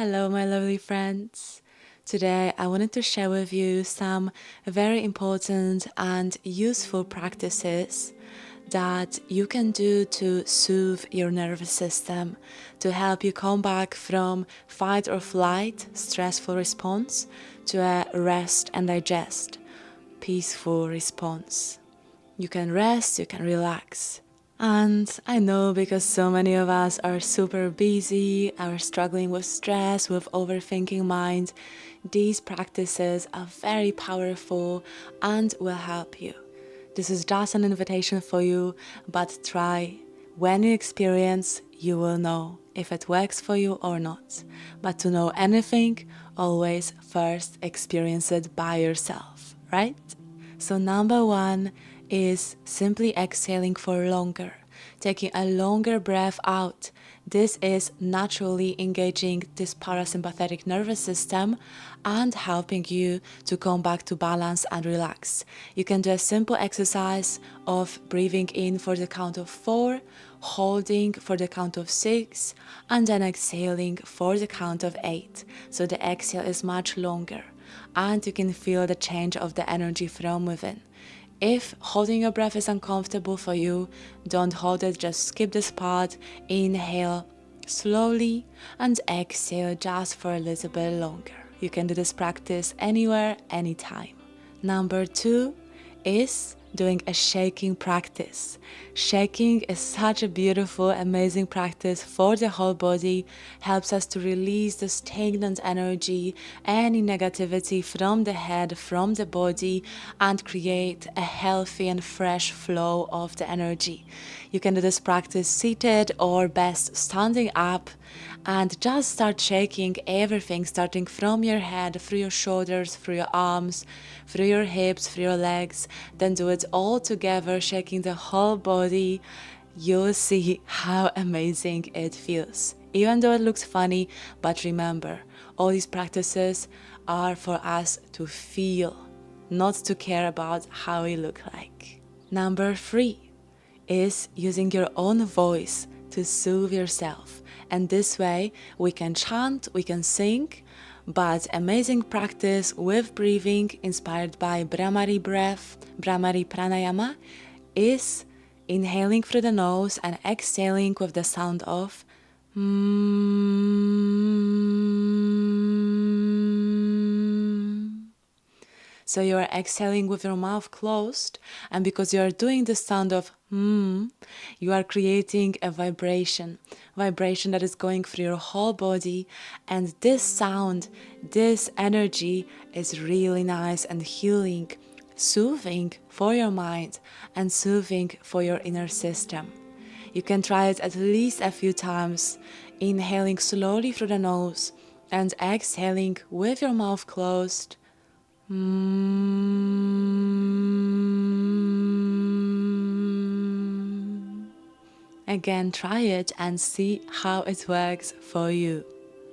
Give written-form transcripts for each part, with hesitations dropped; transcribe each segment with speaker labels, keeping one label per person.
Speaker 1: Hello, my lovely friends. Today, I wanted to share with you some very important and useful practices that you can do to soothe your nervous system, to help you come back from fight or flight, stressful response, to a rest and digest, peaceful response. You can rest, you can relax. And I know because so many of us are super busy, are struggling with stress, with overthinking mind, these practices are very powerful and will help you. This is just an invitation for you, but try. When you experience, you will know if it works for you or not. But to know anything, always first experience it by yourself, right? So number one is simply exhaling for longer, taking a longer breath out. This is naturally engaging this parasympathetic nervous system and helping you to come back to balance and relax. You can do a simple exercise of breathing in for the count of 4, holding for the count of 6, and then exhaling for the count of 8. So the exhale is much longer and you can feel the change of the energy from within. If holding your breath is uncomfortable for you, don't hold it, just skip this part, inhale slowly and exhale just for a little bit longer. You can do this practice anywhere, anytime. Number 2 is doing a shaking practice. Shaking is such a beautiful, amazing practice for the whole body, helps us to release the stagnant energy, any negativity from the head, from the body, and create a healthy and fresh flow of the energy. You can do this practice seated or best standing up, and just start shaking everything, starting from your head, through your shoulders, through your arms, through your hips, through your legs. Then do it all together, shaking the whole body. You'll see how amazing it feels. Even though it looks funny, but remember, all these practices are for us to feel, not to care about how we look like. Number 3 is using your own voice to soothe yourself. And this way we can chant, we can sing, but amazing practice with breathing inspired by Brahmari breath, Brahmari pranayama, is inhaling through the nose and exhaling with the sound of So you are exhaling with your mouth closed, and because you are doing the sound of you are creating a vibration that is going through your whole body, and this sound, this energy is really nice and healing, soothing for your mind and soothing for your inner system. You can try it at least a few times, inhaling slowly through the nose and exhaling with your mouth closed. Again, try it and see how it works for you.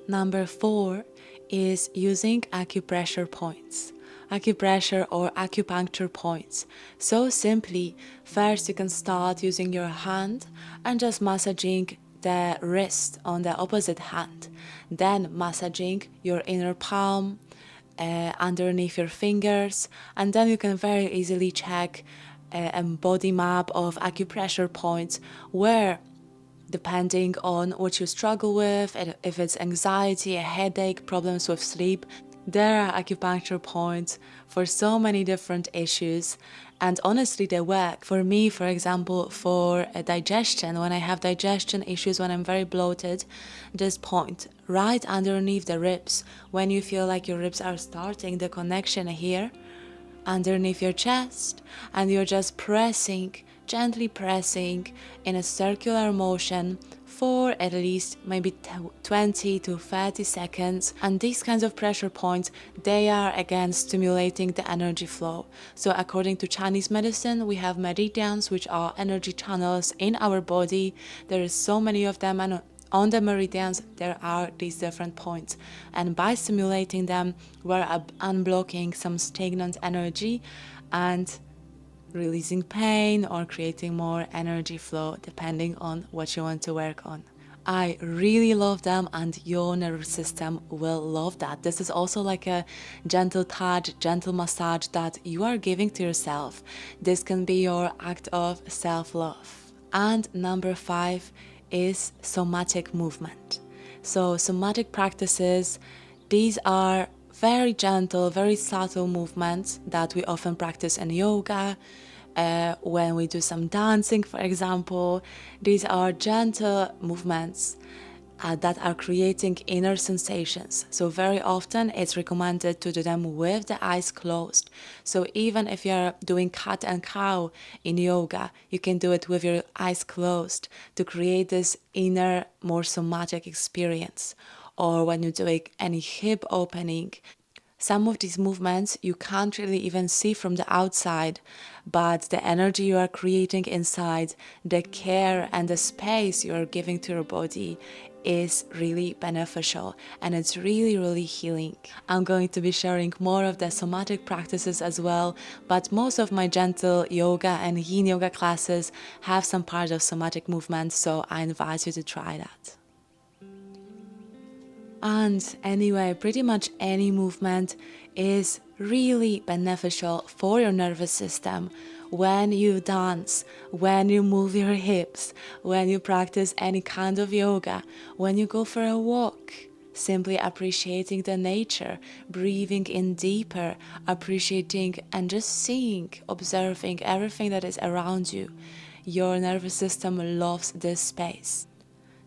Speaker 1: Number 4 is using acupressure points. Acupressure or acupuncture points. So simply, first you can start using your hand and just massaging the wrist on the opposite hand. Then massaging your inner palm, underneath your fingers, and then you can very easily check a body map of acupressure points where, depending on what you struggle with, if it's anxiety, a headache, problems with sleep, there are acupuncture points for so many different issues, and honestly they work. For me, for example, for digestion, when I have digestion issues, when I'm very bloated, this point right underneath the ribs, when you feel like your ribs are starting the connection here, underneath your chest, and you're just pressing, gently pressing in a circular motion for at least maybe 20 to 30 seconds. And these kinds of pressure points, they are again stimulating the energy flow. So according to Chinese medicine, we have meridians, which are energy channels in our body. There is so many of them, and on the meridians there are these different points, and by stimulating them we're unblocking some stagnant energy and releasing pain or creating more energy flow, depending on what you want to work on. I really love them, and your nervous system will love that. This is also like a gentle touch, gentle massage that you are giving to yourself. This can be your act of self-love. And number 5 is somatic movement. So somatic practices, these are very gentle, very subtle movements that we often practice in yoga. When we do some dancing, for example, these are gentle movements that are creating inner sensations. So very often it's recommended to do them with the eyes closed. So even if you're doing cat and cow in yoga, you can do it with your eyes closed to create this inner, more somatic experience. Or when you're doing any hip opening, some of these movements you can't really even see from the outside, but the energy you are creating inside, the care and the space you are giving to your body is really beneficial, and it's really, really healing. I'm going to be sharing more of the somatic practices as well, but most of my gentle yoga and yin yoga classes have some part of somatic movement, so I invite you to try that. And anyway, pretty much any movement is really beneficial for your nervous system. When you dance, when you move your hips, when you practice any kind of yoga, when you go for a walk, simply appreciating the nature, breathing in deeper, appreciating and just seeing, observing everything that is around you. Your nervous system loves this space.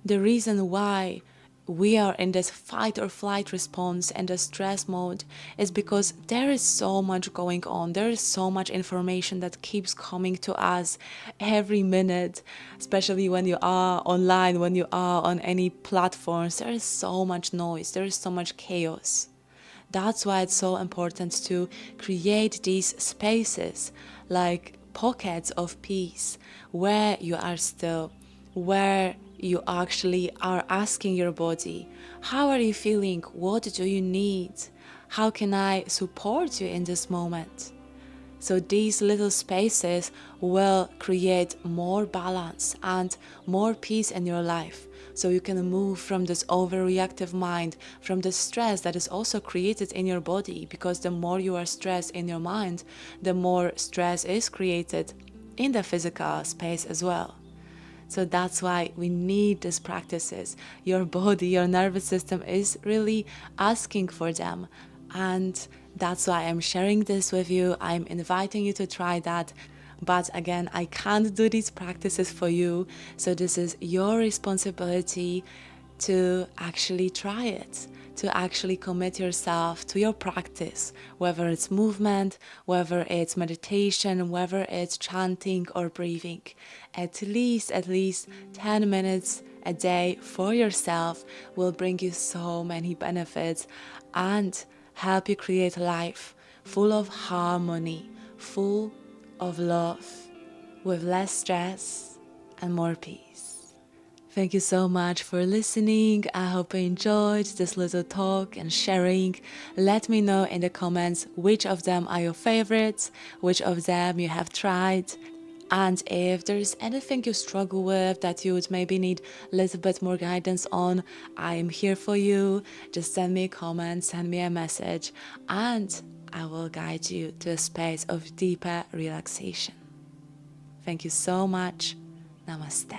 Speaker 1: The reason why we are in this fight or flight response and the stress mode is because there is so much going on. There is so much information that keeps coming to us every minute, especially when you are online, when you are on any platforms. There is so much noise, there is so much chaos. That's why it's so important to create these spaces, like pockets of peace, where you are still, where you actually are asking your body, how are you feeling? What do you need? How can I support you in this moment? So these little spaces will create more balance and more peace in your life. So you can move from this overreactive mind, from the stress that is also created in your body, because the more you are stressed in your mind, the more stress is created in the physical space as well. So that's why we need these practices. Your body, your nervous system is really asking for them. And that's why I'm sharing this with you. I'm inviting you to try that. But again, I can't do these practices for you. So this is your responsibility to actually try it, to actually commit yourself to your practice, whether it's movement, whether it's meditation, whether it's chanting or breathing. At least 10 minutes a day for yourself will bring you so many benefits and help you create a life full of harmony, full of love, with less stress and more peace. Thank you so much for listening. I hope you enjoyed this little talk and sharing. Let me know in the comments which of them are your favorites, which of them you have tried. And if there's anything you struggle with that you would maybe need a little bit more guidance on, I am here for you. Just send me a comment, send me a message, and I will guide you to a space of deeper relaxation. Thank you so much. Namaste.